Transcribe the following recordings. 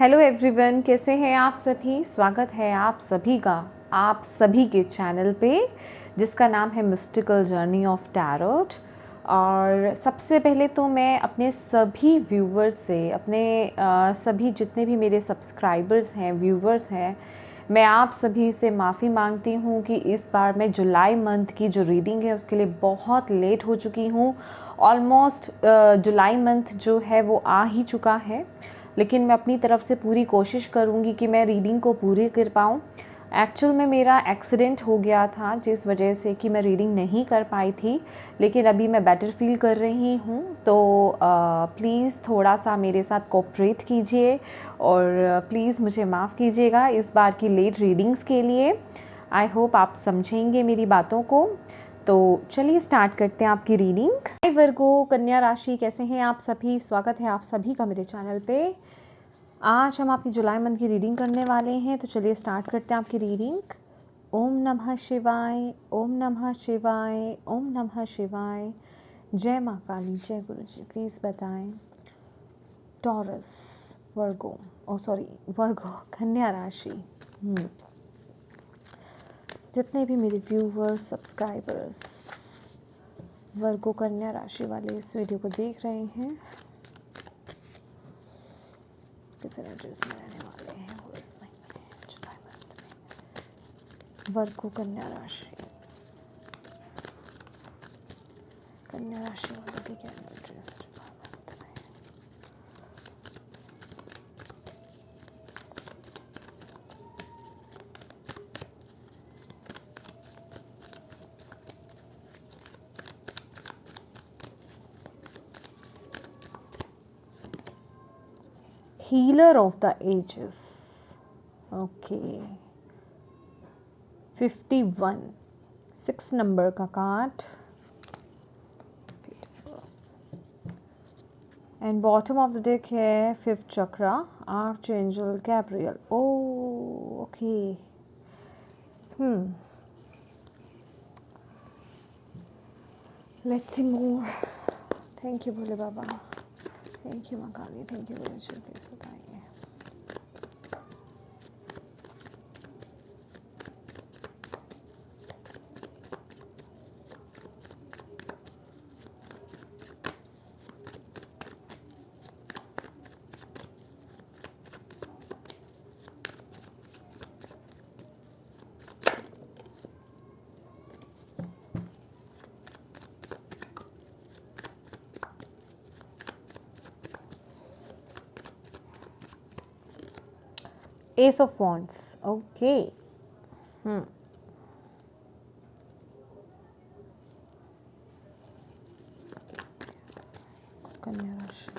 Hello everyone, कैसे हैं आप सभी। स्वागत है आप सभी का आप सभी के चैनल पे जिसका नाम है मिस्टिकल जर्नी ऑफ टैरोट। और सबसे पहले तो मैं अपने सभी व्यूवर्स से, अपने सभी जितने भी मेरे सब्सक्राइबर्स हैं, व्यूवर्स हैं, मैं आप सभी से माफ़ी मांगती हूँ कि इस बार मैं जुलाई मंथ की जो रीडिंग है उसके लिए बहुत लेट हो चुकी हूँ। ऑलमोस्ट जुलाई मंथ जो है वो आ ही चुका है, लेकिन मैं अपनी तरफ से पूरी कोशिश करूँगी कि मैं रीडिंग को पूरी कर पाऊँ। एक्चुअल में मेरा एक्सीडेंट हो गया था जिस वजह से कि मैं रीडिंग नहीं कर पाई थी, लेकिन अभी मैं बेटर फील कर रही हूँ। तो प्लीज़ थोड़ा सा मेरे साथ कोऑपरेट कीजिए और प्लीज़ मुझे माफ़ कीजिएगा इस बार की लेट रीडिंग्स के लिए। आई होप आप समझेंगे मेरी बातों को। तो चलिए स्टार्ट करते हैं आपकी रीडिंग। हाय वर्गो, कन्या राशि, कैसे हैं आप सभी। स्वागत है आप सभी का मेरे चैनल पे। आज हम आपकी जुलाई मंथ की रीडिंग करने वाले हैं, तो चलिए स्टार्ट करते हैं आपकी रीडिंग। ओम नमः शिवाय, ओम नमः शिवाय, ओम नमः शिवाय। जय माँ काली, जय गुरु जी। प्लीज़ बताएं टॉरस, वर्गो, वर्गो, कन्या राशि। जितने भी मेरे व्यूवर्स, सब्सक्राइबर्स वर्गो कन्या राशि वाले इस वीडियो को देख रहे हैं, किस एनर्जीज में रहने वाले हैं वो इस महीने जुलाई मंथ में। वर्गो कन्या राशि, कन्या राशि वालों की क्या एनर्जीज जुलाई मंथ में। Healer of the ages, okay. 51, 6 number का card and bottom of the deck है 5th chakra, archangel Gabriel. Okay. Let's see more. Thank you Bhole Baba, thank you माँ Kali, thank you guru ji. Please बताइए एस ऑफ वॉन्ड्स, ओके। कन्या राशि,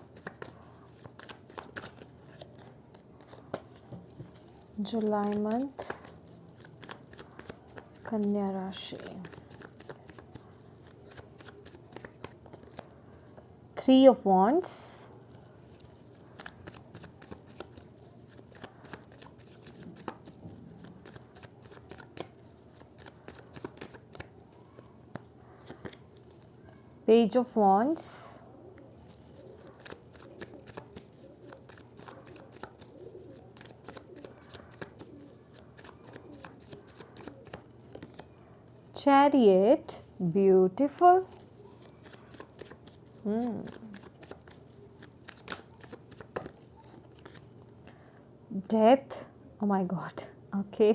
जुलाई month, कन्या राशि। 3 of wands, page of wands, chariot, beautiful. Death, oh my god, okay.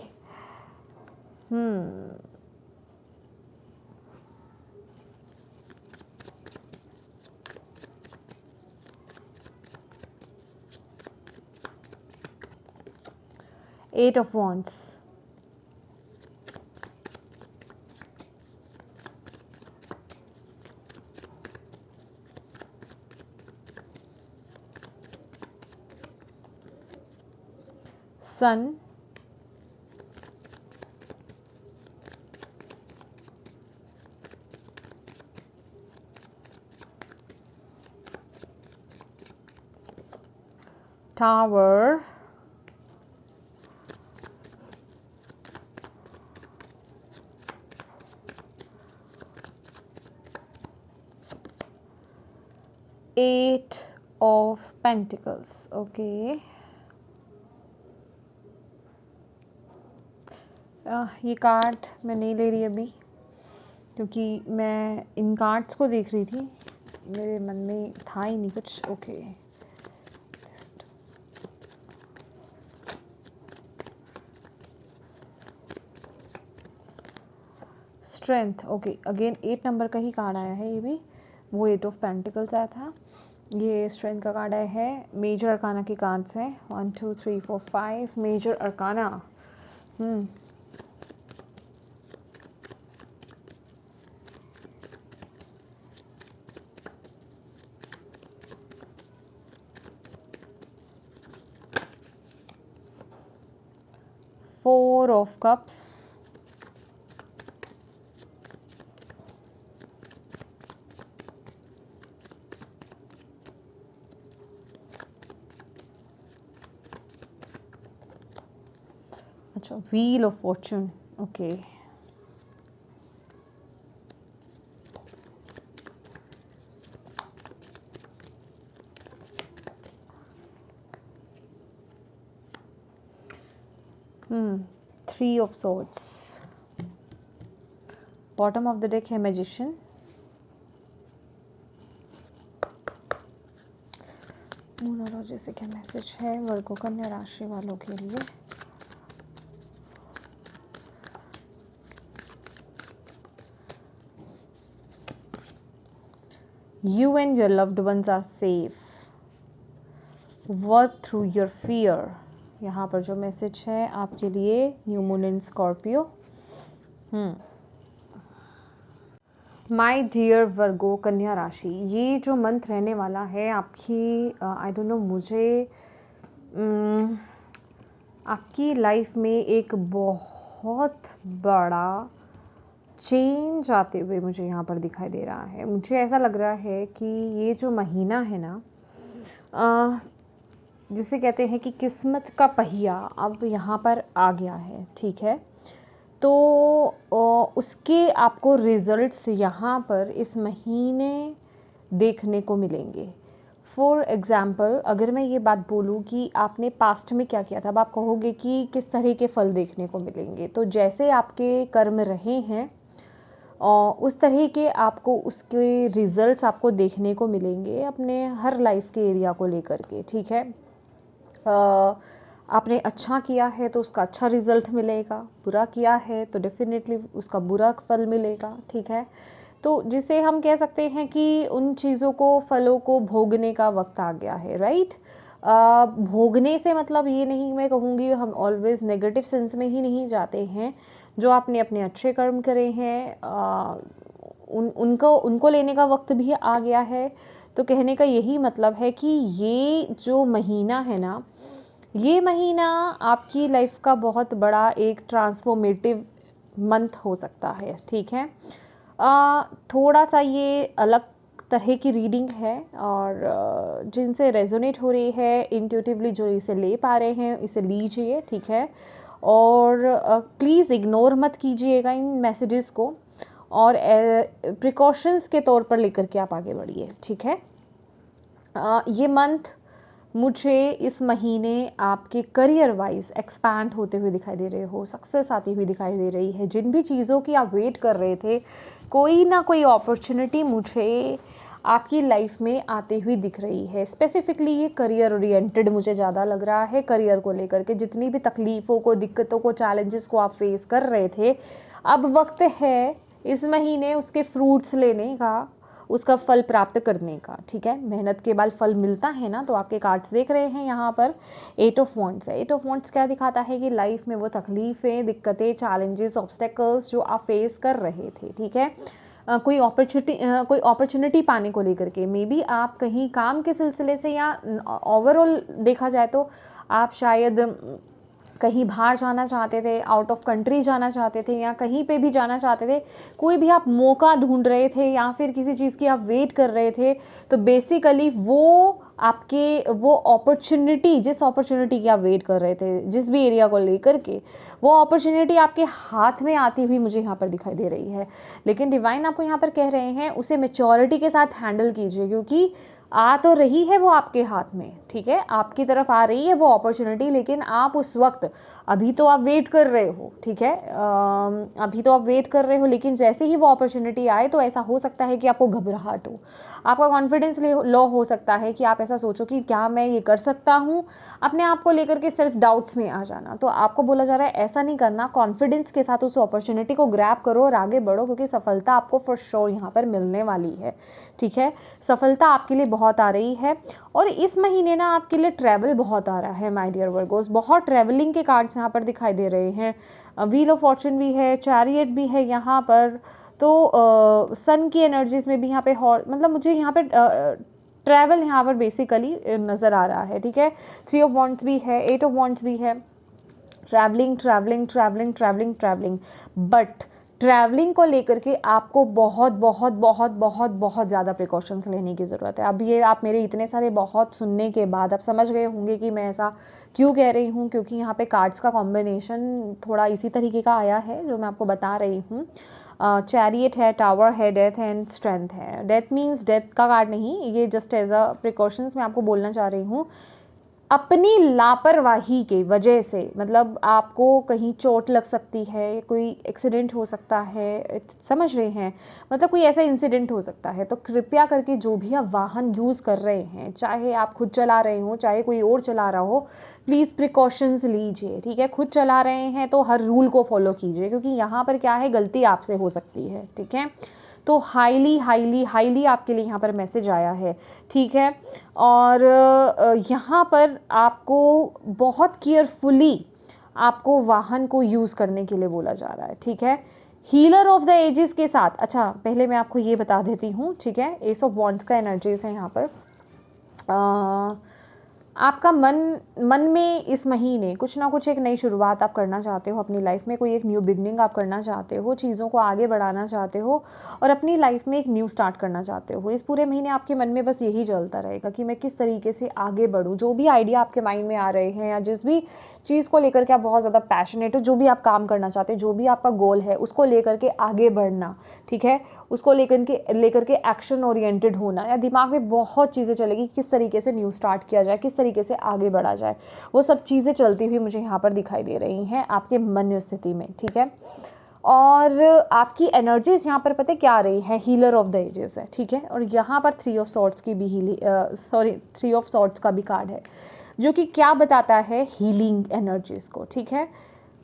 8 of wands, sun, tower, Eight of Pentacles, okay. ये card मैं नहीं ले रही अभी, क्योंकि मैं इन कार्ड्स को देख रही थी, मेरे मन में था ही नहीं कुछ। Okay, strength. Okay, again 8 number का ही कार्ड आया है ये भी, वो 8 ऑफ पेंटिकल्स आया था। ये स्ट्रेंथ का कार्ड आया है। मेजर अरकाना के कार्ड्स हैं 1 2 3 4 5 मेजर अरकाना। 4 ऑफ कप्स, अच्छा wheel of Fortune. Okay, three of swords. Bottom of the deck है मैजिशियन। न्यूमरोलॉजी से क्या मैसेज है वर्गो कन्या राशि वालों के लिए? You and your loved ones are safe. Work through your fear. यहाँ पर जो मैसेज है आपके लिए new moon in Scorpio. My dear Virgo कन्या राशि, ये जो मंथ रहने वाला है आपकी, आई डोंट नो, मुझे आपकी लाइफ में एक बहुत बड़ा चेंज आते हुए मुझे यहाँ पर दिखाई दे रहा है। मुझे ऐसा लग रहा है कि ये जो महीना है ना, जिसे कहते हैं कि किस्मत का पहिया अब यहाँ पर आ गया है, ठीक है। तो उसके आपको रिजल्ट्स यहाँ पर इस महीने देखने को मिलेंगे। फॉर एग्ज़ाम्पल, अगर मैं ये बात बोलूँ कि आपने पास्ट में क्या किया था, अब आप कहोगे कि किस तरह के फल देखने को मिलेंगे। तो जैसे आपके कर्म रहे हैं और उस तरह के आपको उसके रिजल्ट्स आपको देखने को मिलेंगे अपने हर लाइफ के एरिया को लेकर के, ठीक है। आपने अच्छा किया है तो उसका अच्छा रिजल्ट मिलेगा, बुरा किया है तो डेफिनेटली उसका बुरा फल मिलेगा, ठीक है। तो जिसे हम कह सकते हैं कि उन चीज़ों को, फलों को भोगने का वक्त आ गया है, राइट। भोगने से मतलब ये नहीं मैं कहूँगी, हम ऑलवेज नेगेटिव सेंस में ही नहीं जाते हैं। जो आपने अपने अच्छे कर्म करे हैं उनको लेने का वक्त भी आ गया है। तो कहने का यही मतलब है कि ये जो महीना है ना, ये महीना आपकी लाइफ का बहुत बड़ा एक ट्रांसफॉर्मेटिव मंथ हो सकता है, ठीक है। थोड़ा सा ये अलग तरह की रीडिंग है और जिनसे रेजोनेट हो रही है, इंट्यूटिवली जो इसे ले पा रहे हैं इसे लीजिए, ठीक है। और प्लीज़ इग्नोर मत कीजिएगा इन मैसेजेस को, और प्रिकॉशंस के तौर पर लेकर के आप आगे बढ़िए, ठीक है। ये मंथ मुझे इस महीने आपके करियर वाइज एक्सपैंड होते हुए दिखाई दे रहे हो, सक्सेस आती हुई दिखाई दे रही है। जिन भी चीज़ों की आप वेट कर रहे थे, कोई ना कोई अपॉर्चुनिटी मुझे आपकी लाइफ में आती हुई दिख रही है। स्पेसिफिकली ये करियर ओरिएंटेड मुझे ज़्यादा लग रहा है। करियर को लेकर के जितनी भी तकलीफ़ों को, दिक्कतों को, चैलेंजेस को आप फेस कर रहे थे, अब वक्त है इस महीने उसके फ्रूट्स लेने का, उसका फल प्राप्त करने का, ठीक है। मेहनत के बाद फल मिलता है ना। तो आपके कार्ड्स देख रहे हैं यहाँ पर 8 ऑफ वॉन्ड्स है। 8 ऑफ वॉन्ड्स क्या दिखाता है कि लाइफ में वो तकलीफ़ें, दिक्कतें, चैलेंजेस, ऑब्स्टेकल्स जो आप फेस कर रहे थे, ठीक है, कोई अपॉर्चुनिटी पाने को लेकर के, मे बी आप कहीं काम के सिलसिले से या ओवरऑल देखा जाए तो आप शायद कहीं बाहर जाना चाहते थे, आउट ऑफ कंट्री जाना चाहते थे, या कहीं पे भी जाना चाहते थे, कोई भी आप मौका ढूंढ रहे थे या फिर किसी चीज़ की आप वेट कर रहे थे। तो बेसिकली वो आपके वो अपॉर्चुनिटी, जिस अपॉर्चुनिटी की आप वेट कर रहे थे, जिस भी एरिया को लेकर के, वो अपॉर्चुनिटी आपके हाथ में आती हुई मुझे यहाँ पर दिखाई दे रही है। लेकिन डिवाइन आपको यहाँ पर कह रहे हैं उसे मैच्योरिटी के साथ हैंडल कीजिए, क्योंकि आ तो रही है वो आपके हाथ में, ठीक है, आपकी तरफ आ रही है वो अपॉर्चुनिटी, लेकिन आप उस वक्त अभी तो आप वेट कर रहे हो, ठीक है, अभी तो आप वेट कर रहे हो, लेकिन जैसे ही वो अपॉर्चुनिटी आए तो ऐसा हो सकता है कि आपको घबराहट हो, आपका कॉन्फिडेंस लो हो सकता है कि आप ऐसा सोचो कि क्या मैं ये कर सकता हूँ, अपने आप को लेकर के सेल्फ डाउट्स में आ जाना। तो आपको बोला जा रहा है ऐसा नहीं करना, कॉन्फिडेंस के साथ उस अपॉर्चुनिटी को ग्रैब करो और आगे बढ़ो, क्योंकि सफलता आपको फॉर श्योर यहाँ पर मिलने वाली है, ठीक है, सफलता आपके लिए बहुत आ रही है। और इस महीने ना आपके लिए ट्रैवल बहुत आ रहा है माय डियर वर्गोस, बहुत ट्रैवलिंग के कार्ड्स यहाँ पर दिखाई दे रहे हैं, व्हील ऑफ फॉर्चून भी है, चैरियट भी है यहाँ पर, तो सन की एनर्जीज में भी यहाँ पे मतलब मुझे यहाँ पे ट्रैवल यहाँ पर बेसिकली नज़र आ रहा है, ठीक है, 3 ऑफ वॉन्ड्स भी है, 8 ऑफ वॉन्ड्स भी है, travelling travelling travelling travelling travelling, but travelling को लेकर के आपको बहुत बहुत बहुत बहुत बहुत ज़्यादा प्रिकॉशंस लेने की ज़रूरत है। अब ये आप मेरे इतने सारे बहुत सुनने के बाद आप समझ गए होंगे कि मैं ऐसा क्यों कह रही हूँ, क्योंकि यहाँ पे कार्ड्स का कॉम्बिनेशन थोड़ा इसी तरीके का आया है जो मैं आपको बता रही हूँ। चैरियट है, टावर है, डेथ एंड स्ट्रेंथ है। डेथ मीन्स डेथ का कार्ड नहीं, ये जस्ट एज अ प्रिकॉशंस मैं आपको बोलना चाह रही हूँ। अपनी लापरवाही के वजह से, मतलब आपको कहीं चोट लग सकती है, कोई एक्सीडेंट हो सकता है, समझ रहे हैं, मतलब कोई ऐसा इंसिडेंट हो सकता है। तो कृपया करके जो भी आप वाहन यूज़ कर रहे हैं, चाहे आप खुद चला रहे हो चाहे कोई और चला रहा हो, प्लीज़ प्रिकॉशंस लीजिए, ठीक है। खुद चला रहे हैं तो हर रूल को फॉलो कीजिए, क्योंकि यहाँ पर क्या है, गलती आपसे हो सकती है, ठीक है। तो हाईली हाईली हाईली आपके लिए यहाँ पर मैसेज आया है, ठीक है। और यहाँ पर आपको बहुत केयरफुली आपको वाहन को यूज़ करने के लिए बोला जा रहा है, ठीक है। हीलर ऑफ द एजेस के साथ, अच्छा पहले मैं आपको ये बता देती हूँ, ठीक है, एस ऑफ वॉन्ड्स का एनर्जीज है यहाँ पर। आपका मन में इस महीने कुछ ना कुछ एक नई शुरुआत आप करना चाहते हो अपनी लाइफ में, कोई एक न्यू बिगनिंग आप करना चाहते हो, चीज़ों को आगे बढ़ाना चाहते हो और अपनी लाइफ में एक न्यू स्टार्ट करना चाहते हो। इस पूरे महीने आपके मन में बस यही चलता रहेगा कि मैं किस तरीके से आगे बढ़ूँ। जो भी आइडिया आपके माइंड में आ रहे हैं या जिस भी चीज़ को लेकर के आप बहुत ज़्यादा पैशनेट हो, जो भी आप काम करना चाहते हो, जो भी आपका गोल है, उसको लेकर के आगे बढ़ना, ठीक है, उसको लेकर के एक्शन ओरिएंटेड होना, या दिमाग में बहुत चीज़ें चलेगी किस तरीके से न्यू स्टार्ट किया जाए, किस तरीके से आगे बढ़ा जाए, वो सब चीज़ें चलती हुई मुझे यहाँ पर दिखाई दे रही हैं आपके मन स्थिति में, ठीक है। और आपकी एनर्जीज यहाँ पर पता है क्या आ रही है, हीलर ऑफ द एजेस है, ठीक है। और यहाँ पर 3 ऑफ सॉर्ड्स की भी 3 ऑफ सॉर्ड्स का भी कार्ड है, जो कि क्या बताता है, हीलिंग एनर्जीज को, ठीक है।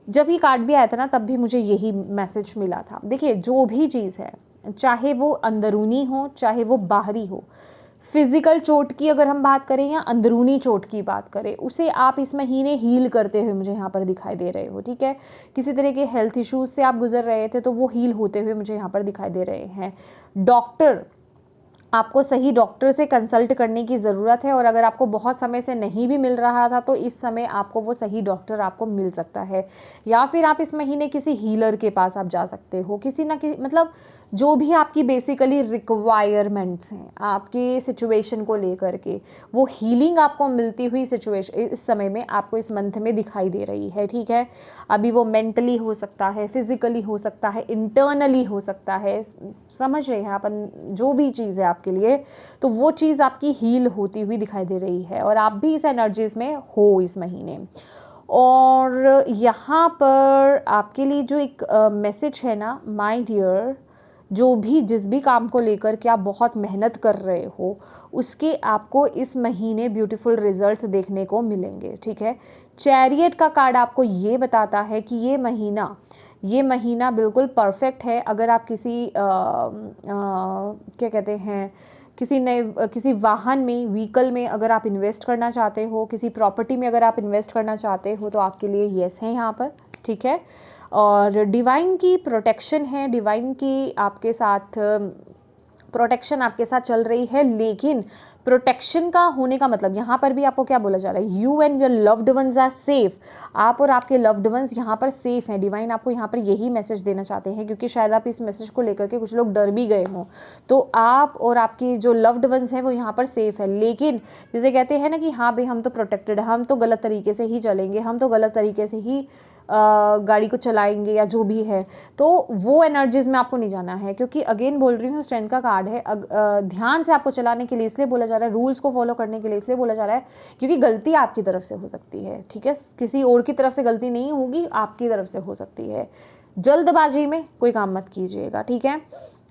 जब ये कार्ड भी आया था ना, तब भी मुझे यही मैसेज मिला था। देखिए, जो भी चीज़ है, चाहे वो अंदरूनी हो चाहे वो बाहरी हो, फिजिकल चोट की अगर हम बात करें या अंदरूनी चोट की बात करें, उसे आप इस महीने हील करते हुए मुझे यहाँ पर दिखाई दे रहे हो, ठीक है। किसी तरह के हेल्थ इश्यूज से आप गुजर रहे थे तो वो हील होते हुए मुझे यहाँ पर दिखाई दे रहे हैं। डॉक्टर, आपको सही डॉक्टर से कंसल्ट करने की ज़रूरत है, और अगर आपको बहुत समय से नहीं भी मिल रहा था तो इस समय आपको वो सही डॉक्टर आपको मिल सकता है, या फिर आप इस महीने किसी हीलर के पास आप जा सकते हो, किसी ना किसी, मतलब जो भी आपकी बेसिकली रिक्वायरमेंट्स हैं आपके सिचुएशन को लेकर के, वो हीलिंग आपको मिलती हुई सिचुएशन इस समय में आपको इस मंथ में दिखाई दे रही है, ठीक है। अभी वो मेंटली हो सकता है, फिजिकली हो सकता है, इंटरनली हो सकता है, समझ रहे हैं अपन, जो भी चीज़ है आपके लिए, तो वो चीज़ आपकी हील होती हुई दिखाई दे रही है, और आप भी इस एनर्जीज में हो इस महीने। और यहाँ पर आपके लिए जो एक मैसेज है ना, माय डियर, जो भी जिस भी काम को लेकर के आप बहुत मेहनत कर रहे हो, उसके आपको इस महीने ब्यूटीफुल रिजल्ट्स देखने को मिलेंगे, ठीक है। चैरियट का कार्ड आपको ये बताता है कि ये महीना बिल्कुल परफेक्ट है अगर आप किसी क्या कहते हैं, किसी वाहन में, व्हीकल में अगर आप इन्वेस्ट करना चाहते हो, किसी प्रॉपर्टी में अगर आप इन्वेस्ट करना चाहते हो, तो आपके लिए येस है यहाँ पर, ठीक है। और डिवाइन की प्रोटेक्शन है, डिवाइन की आपके साथ प्रोटेक्शन आपके साथ चल रही है, लेकिन प्रोटेक्शन का होने का मतलब यहाँ पर भी आपको क्या बोला जा रहा है, you and your loved ones are safe, आप और आपके लव्ड वंस यहाँ पर सेफ हैं। डिवाइन आपको यहाँ पर यही मैसेज देना चाहते हैं, क्योंकि शायद आप इस मैसेज को लेकर के कुछ लोग डर भी गए हों, तो आप और आपकी जो लव्ड वंस हैं वो यहाँ पर सेफ है। लेकिन जिसे कहते हैं ना कि हाँ भाई हम तो प्रोटेक्टेड, हम तो गलत तरीके से ही चलेंगे, हम तो गलत तरीके से ही गाड़ी को चलाएंगे या जो भी है, तो वो एनर्जीज में आपको नहीं जाना है, क्योंकि अगेन बोल रही हूँ स्ट्रेंथ का कार्ड है। ध्यान से आपको चलाने के लिए इसलिए बोला जा रहा है, रूल्स को फॉलो करने के लिए इसलिए बोला जा रहा है क्योंकि गलती आपकी तरफ से हो सकती है, ठीक है, किसी और की तरफ से गलती नहीं होगी, आपकी तरफ से हो सकती है। जल्दबाजी में कोई काम मत कीजिएगा, ठीक है।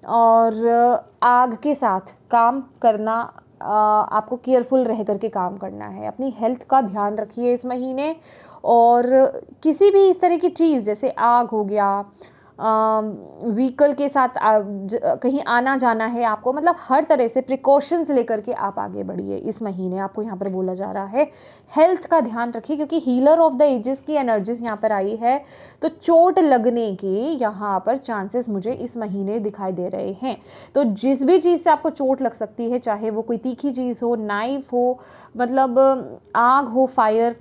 और आग के साथ काम करना, आपको केयरफुल रह करके काम करना है। अपनी हेल्थ का ध्यान रखिए इस महीने, और किसी भी इस तरह की चीज़ जैसे आग हो गया, व्हीकल के साथ कहीं आना जाना है आपको, मतलब हर तरह से प्रिकॉशंस लेकर के आप आगे बढ़िए इस महीने, आपको यहाँ पर बोला जा रहा है। हेल्थ का ध्यान रखिए, क्योंकि हीलर ऑफ द एजेस की एनर्जीज यहाँ पर आई है, तो चोट लगने के यहाँ पर चांसेस मुझे इस महीने दिखाई दे रहे हैं। तो जिस भी चीज़ से आपको चोट लग सकती है, चाहे वो कोई तीखी चीज़ हो, नाइफ हो, मतलब आग हो, फायर,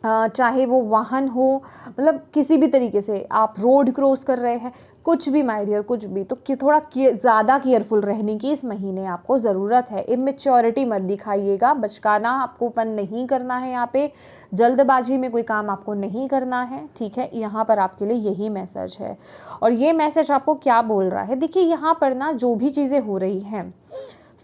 चाहे वो वाहन हो, मतलब किसी भी तरीके से आप रोड क्रॉस कर रहे हैं, कुछ भी माय डियर, कुछ भी, तो थोड़ा ज़्यादा केयरफुल रहने की इस महीने आपको ज़रूरत है। इमेच्योरिटी मत दिखाइएगा, बचकाना आपको पन नहीं करना है, यहाँ पे जल्दबाजी में कोई काम आपको नहीं करना है, ठीक है। यहाँ पर आपके लिए यही मैसेज है। और ये मैसेज आपको क्या बोल रहा है, देखिए यहाँ पर ना जो भी चीज़ें हो रही हैं,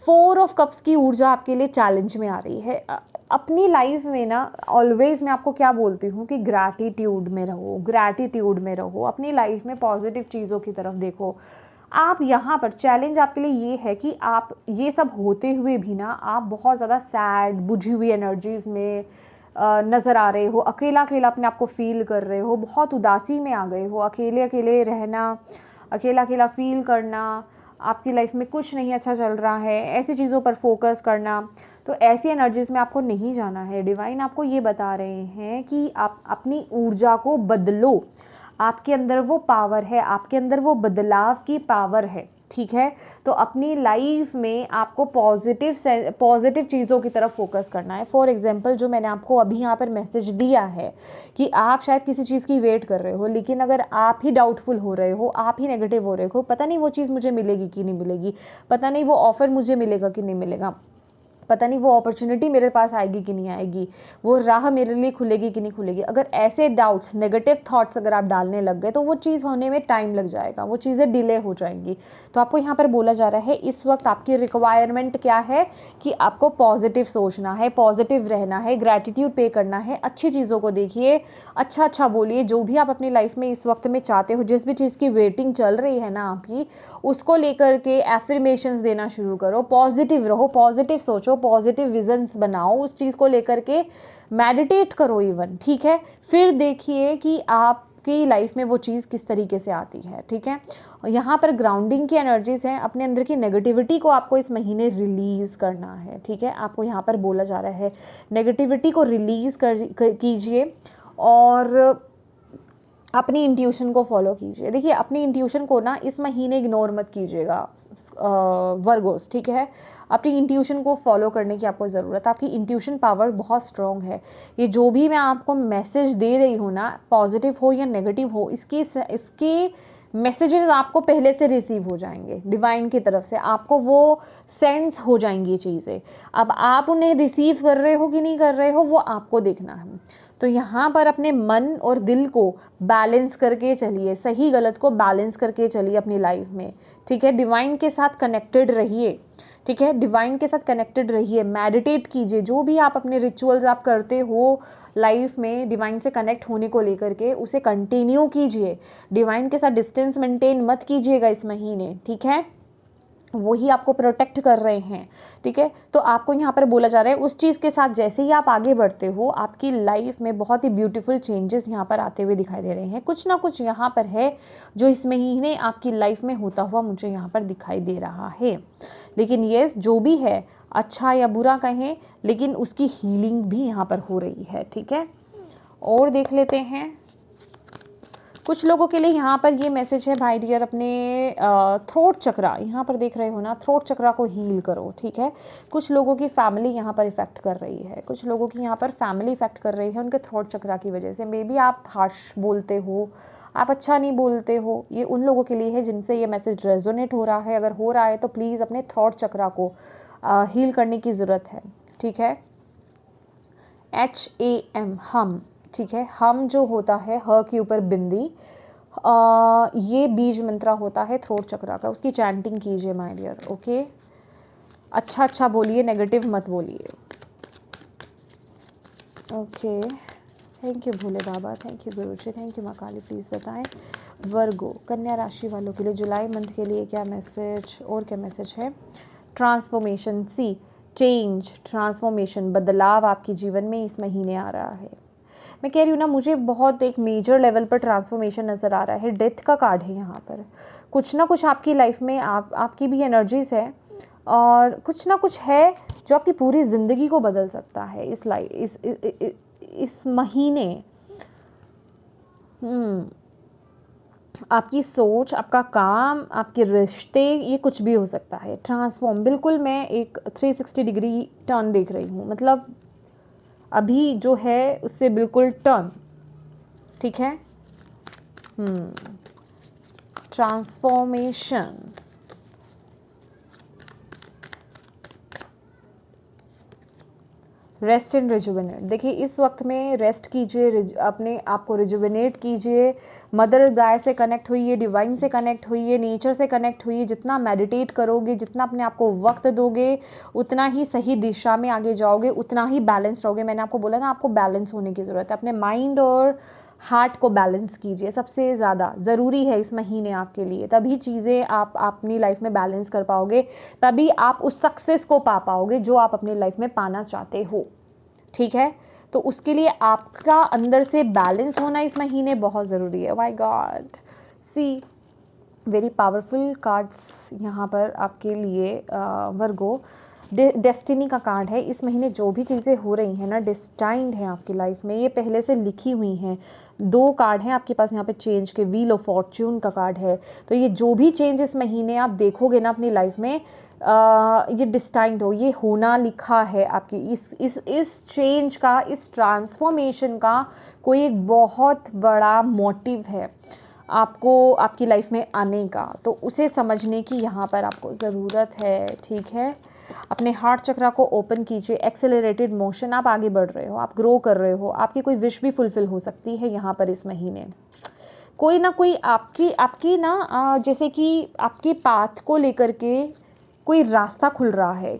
4 ऑफ कप्स की ऊर्जा आपके लिए चैलेंज में आ रही है। अपनी लाइफ में ना ऑलवेज मैं आपको क्या बोलती हूँ कि ग्रैटिट्यूड में रहो, ग्रैटिट्यूड में रहो, अपनी लाइफ में पॉजिटिव चीज़ों की तरफ देखो। आप यहाँ पर चैलेंज आपके लिए ये है कि आप ये सब होते हुए भी ना आप बहुत ज़्यादा सैड, बुझी हुई एनर्जीज में नज़र आ रहे हो, अकेला अकेला अपने आप को फील कर रहे हो, बहुत उदासी में आ गए हो, अकेले अकेले रहना, अकेला अकेला फील करना, आपकी लाइफ में कुछ नहीं अच्छा चल रहा है, ऐसी चीज़ों पर फोकस करना। तो ऐसी एनर्जीज़ में आपको नहीं जाना है। डिवाइन आपको ये बता रहे हैं कि आप अपनी ऊर्जा को बदलो, आपके अंदर वो पावर है, आपके अंदर वो बदलाव की पावर है, ठीक है। तो अपनी लाइफ में आपको पॉजिटिव चीज़ों की तरफ फोकस करना है। फॉर एग्जांपल, जो मैंने आपको अभी यहाँ पर मैसेज दिया है कि आप शायद किसी चीज़ की वेट कर रहे हो, लेकिन अगर आप ही डाउटफुल हो रहे हो, आप ही नेगेटिव हो रहे हो, पता नहीं वो चीज़ मुझे मिलेगी कि नहीं मिलेगी, पता नहीं वो ऑफ़र मुझे मिलेगा कि नहीं मिलेगा, पता नहीं वो अपॉर्चुनिटी मेरे पास आएगी कि नहीं आएगी, वो राह मेरे लिए खुलेगी कि नहीं खुलेगी, अगर ऐसे डाउट्स, नेगेटिव थॉट्स अगर आप डालने लग गए तो वो चीज़ होने में टाइम लग जाएगा, वो चीज़ें डिले हो जाएंगी। तो आपको यहाँ पर बोला जा रहा है इस वक्त आपकी रिक्वायरमेंट क्या है कि आपको पॉजिटिव सोचना है, पॉजिटिव रहना है, ग्रैटिट्यूड पे करना है, अच्छी चीज़ों को देखिए, अच्छा अच्छा बोलिए। जो भी आप अपनी लाइफ में इस वक्त में चाहते हो, जिस भी चीज़ की वेटिंग चल रही है ना आपकी, उसको लेकर के एफर्मेशंस देना शुरू करो, पॉजिटिव रहो, पॉजिटिव सोचो, पॉजिटिव विजन्स बनाओ, उस चीज़ को लेकर के मेडिटेट करो इवन, ठीक है। फिर देखिए कि आपकी लाइफ में वो चीज़ किस तरीके से आती है, ठीक है। यहाँ पर ग्राउंडिंग की एनर्जीज हैं, अपने अंदर की नेगेटिविटी को आपको इस महीने रिलीज़ करना है, ठीक है। आपको यहाँ पर बोला जा रहा है नेगेटिविटी को रिलीज़ कीजिए और अपनी इंट्यूशन को फॉलो कीजिए। देखिए अपनी इंट्यूशन को ना इस महीने इग्नोर मत कीजिएगा वर्गोस, ठीक है। अपनी इंट्यूशन को फॉलो करने की आपको ज़रूरत है, आपकी इंट्यूशन पावर बहुत स्ट्रॉन्ग है। ये जो भी मैं आपको मैसेज दे रही हूँ ना, पॉजिटिव हो या नेगेटिव हो, इसके मैसेजेस आपको पहले से रिसीव हो जाएंगे डिवाइन की तरफ से, आपको वो सेंस हो जाएंगी चीज़ें। अब आप उन्हें रिसीव कर रहे हो कि नहीं कर रहे हो, वो आपको देखना है। तो यहाँ पर अपने मन और दिल को बैलेंस करके चलिए, सही गलत को बैलेंस करके चलिए अपनी लाइफ में, ठीक है। डिवाइन के साथ कनेक्टेड रहिए, ठीक है, डिवाइन के साथ कनेक्टेड रहिए, मेडिटेट कीजिए, जो भी आप अपने रिचुअल्स आप करते हो लाइफ में डिवाइन से कनेक्ट होने को लेकर के, उसे कंटिन्यू कीजिए। डिवाइन के साथ डिस्टेंस मेंटेन मत कीजिएगा इस महीने, ठीक है, वही आपको प्रोटेक्ट कर रहे हैं, ठीक है। तो आपको यहाँ पर बोला जा रहा है उस चीज़ के साथ जैसे ही आप आगे बढ़ते हो, आपकी लाइफ में बहुत ही ब्यूटीफुल चेंजेस यहाँ पर आते हुए दिखाई दे रहे हैं। कुछ ना कुछ यहाँ पर है जो इस महीने आपकी लाइफ में होता हुआ मुझे यहाँ पर दिखाई दे रहा है। लेकिन ये जो भी है, अच्छा या बुरा कहें, लेकिन उसकी हीलिंग भी यहाँ पर हो रही है, ठीक है। और देख लेते हैं कुछ लोगों के लिए यहाँ पर ये मैसेज है भाई डियर, अपने थ्रोट चक्रा, यहाँ पर देख रहे हो ना, थ्रोट चक्रा को हील करो, ठीक है। कुछ लोगों की फैमिली यहाँ पर इफेक्ट कर रही है, कुछ लोगों की यहाँ पर फैमिली इफेक्ट कर रही है उनके थ्रोट चक्रा की वजह से। मे बी आप हार्श बोलते हो, आप अच्छा नहीं बोलते हो, ये उन लोगों के लिए है जिनसे ये मैसेज रेजोनेट हो रहा है। अगर हो रहा है तो प्लीज़ अपने थ्रोट चक्रा को हील करने की ज़रूरत है, ठीक है। HAM, हम, ठीक है। हम जो होता है ह के ऊपर बिंदी, ये बीज मंत्रा होता है थ्रोट चक्रा का, उसकी चैंटिंग कीजिए माय डियर। ओके, अच्छा अच्छा बोलिए, नेगेटिव मत बोलिए। Okay, thank you Bhole Baba, thank you Guruji, thank you माँ काली। प्लीज़ बताएं वर्गो कन्या राशि वालों के लिए जुलाई मंथ के लिए क्या मैसेज और क्या मैसेज है। ट्रांसफॉर्मेशन, सी चेंज, ट्रांसफॉर्मेशन, बदलाव आपके जीवन में इस महीने आ रहा है। मैं कह रही हूँ ना, मुझे बहुत एक मेजर लेवल पर ट्रांसफॉर्मेशन नज़र आ रहा है। डेथ का कार्ड है यहाँ पर। कुछ ना कुछ आपकी लाइफ में आपकी भी एनर्जीज है और कुछ ना कुछ है जो आपकी पूरी ज़िंदगी को बदल सकता है इस महीने। आपकी सोच, आपका काम, आपके रिश्ते, ये कुछ भी हो सकता है। ट्रांसफॉर्म, बिल्कुल मैं एक 360 डिग्री टर्न देख रही हूँ, मतलब अभी जो है उससे बिल्कुल टर्न, ठीक है। Transformation, rest and rejuvenate. देखिए इस वक्त में रेस्ट कीजिए, अपने आप को रिजुविनेट कीजिए, मदर गाय से कनेक्ट हुइए, डिवाइन से कनेक्ट हुइए, नेचर से कनेक्ट हुइए। जितना मेडिटेट करोगे, जितना अपने आप को वक्त दोगे, उतना ही सही दिशा में आगे जाओगे, उतना ही बैलेंस रहोगे। मैंने आपको बोला ना, आपको बैलेंस होने की ज़रूरत है। अपने माइंड और हार्ट को बैलेंस कीजिए, सबसे ज़्यादा ज़रूरी है इस महीने आपके लिए। तभी चीज़ें आप अपनी लाइफ में बैलेंस कर पाओगे, तभी आप उस सक्सेस को पा पाओगे जो आप अपनी लाइफ में पाना चाहते हो, ठीक है। तो उसके लिए आपका अंदर से बैलेंस होना इस महीने बहुत ज़रूरी है। My God, see very powerful cards यहाँ पर आपके लिए वर्गो। डेस्टिनी का कार्ड है। इस महीने जो भी चीज़ें हो रही हैं ना, डेस्टाइंड है आपकी लाइफ में, ये पहले से लिखी हुई हैं। 2 कार्ड हैं आपके पास यहाँ पे चेंज के, व्हील ऑफ फॉर्च्यून का कार्ड है। तो ये जो भी चेंज इस महीने आप देखोगे ना अपनी लाइफ में, ये डिस्टाइंड हो, ये होना लिखा है आपकी। इस चेंज का, इस ट्रांसफॉर्मेशन का कोई एक बहुत बड़ा मोटिव है आपको आपकी लाइफ में आने का, तो उसे समझने की यहाँ पर आपको ज़रूरत है, ठीक है। अपने हार्ट चक्रा को ओपन कीजिए। एक्सेलरेटेड मोशन, आप आगे बढ़ रहे हो, आप ग्रो कर रहे हो, आपकी कोई विश भी फुलफिल हो सकती है यहाँ पर इस महीने। कोई ना कोई आपकी ना जैसे कि आपके पाथ को लेकर के कोई रास्ता खुल रहा है,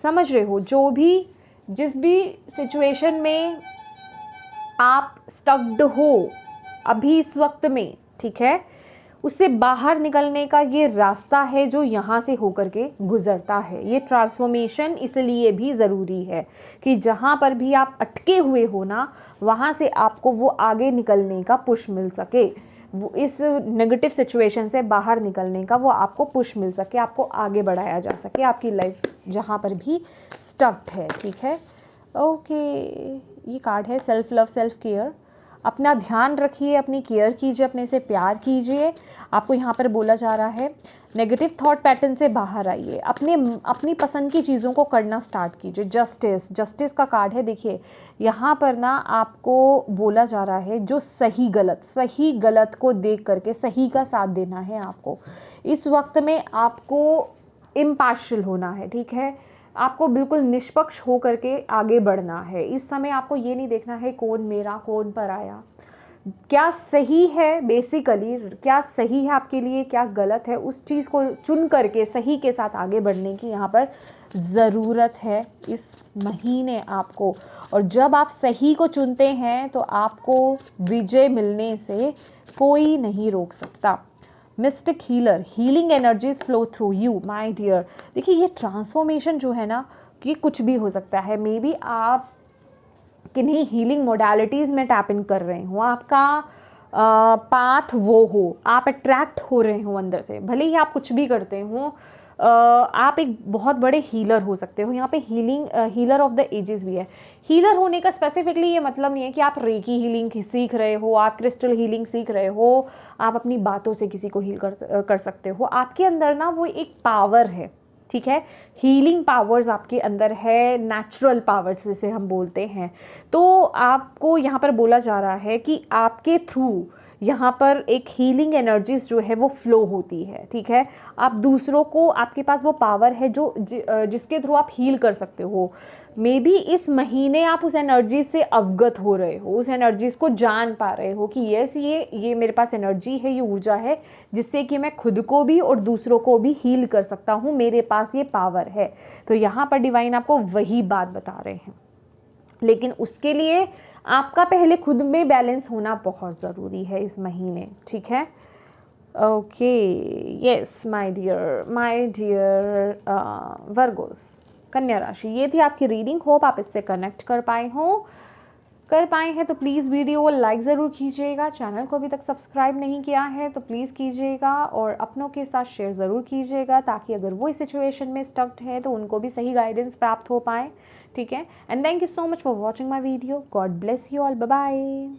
समझ रहे हो। जो भी, जिस भी सिचुएशन में आप स्टक्ड हो अभी इस वक्त में, ठीक है, उससे बाहर निकलने का ये रास्ता है जो यहाँ से होकर के गुजरता है। ये ट्रांसफॉर्मेशन इसलिए भी ज़रूरी है कि जहाँ पर भी आप अटके हुए हो ना, वहाँ से आपको वो आगे निकलने का पुश मिल सके, वो इस नेगेटिव सिचुएशन से बाहर निकलने का वो आपको पुश मिल सके, आपको आगे बढ़ाया जा सके आपकी लाइफ जहाँ पर भी स्टक्ड है, ठीक है। ओके, ये कार्ड है सेल्फ लव, सेल्फ केयर। अपना ध्यान रखिए, अपनी केयर कीजिए, अपने से प्यार कीजिए। आपको यहाँ पर बोला जा रहा है नेगेटिव थॉट पैटर्न से बाहर आइए, अपनी पसंद की चीज़ों को करना स्टार्ट कीजिए। जस्टिस का कार्ड है। देखिए यहाँ पर ना आपको बोला जा रहा है जो सही गलत को देख करके सही का साथ देना है आपको। इस वक्त में आपको इम्पार्शियल होना है, ठीक है। आपको बिल्कुल निष्पक्ष हो करके आगे बढ़ना है। इस समय आपको ये नहीं देखना है कौन मेरा कौन पर आया, क्या सही है, बेसिकली क्या सही है आपके लिए, क्या गलत है, उस चीज़ को चुन करके सही के साथ आगे बढ़ने की यहाँ पर ज़रूरत है इस महीने आपको। और जब आप सही को चुनते हैं तो आपको विजय मिलने से कोई नहीं रोक सकता। Mystic healer, healing energies flow through you my dear. देखिए ये ट्रांसफॉर्मेशन जो है ना, ये कुछ भी हो सकता है। मे बी आप किन्हीं हीलिंग मोडालिटीज़ में टैप इन कर रहे हो, आपका पाथ वो हो, आप अट्रैक्ट हो रहे हो अंदर से, भले ही आप कुछ भी करते हो, आप एक बहुत बड़े हीलर हो सकते हो। यहाँ पे हीलर ऑफ द एजेस भी है। हीलर होने का स्पेसिफिकली ये मतलब नहीं है कि आप रेकी हीलिंग सीख रहे हो, आप क्रिस्टल हीलिंग सीख रहे हो, आप अपनी बातों से किसी को हील कर सकते हो। आपके अंदर ना वो एक पावर है, ठीक है, हीलिंग पावर्स आपके अंदर है, नेचुरल पावर्स जिसे हम बोलते हैं। तो आपको यहाँ पर बोला जा रहा है कि आपके थ्रू यहाँ पर एक हीलिंग एनर्जीज जो है वो फ्लो होती है, ठीक है। आप दूसरों को, आपके पास वो पावर है जो जिसके थ्रू आप हील कर सकते हो। मे बी इस महीने आप उस एनर्जी से अवगत हो रहे हो, उस एनर्जीज को जान पा रहे हो कि यस ये मेरे पास एनर्जी है, ये ऊर्जा है जिससे कि मैं खुद को भी और दूसरों को भी हील कर सकता हूँ, मेरे पास ये पावर है। तो यहाँ पर डिवाइन आपको वही बात बता रहे हैं, लेकिन उसके लिए आपका पहले खुद में बैलेंस होना बहुत ज़रूरी है इस महीने, ठीक है। Okay, yes my dear Virgos, कन्या राशि, ये थी आपकी रीडिंग। होप आप इससे कनेक्ट कर पाए हैं तो प्लीज़ वीडियो को लाइक ज़रूर कीजिएगा, चैनल को अभी तक सब्सक्राइब नहीं किया है तो प्लीज़ कीजिएगा, और अपनों के साथ शेयर ज़रूर कीजिएगा ताकि अगर वो इस सिचुएशन में स्टक्ड है तो उनको भी सही गाइडेंस प्राप्त हो पाए, ठीक है। And thank you so much for watching my video. God bless you all, bye bye.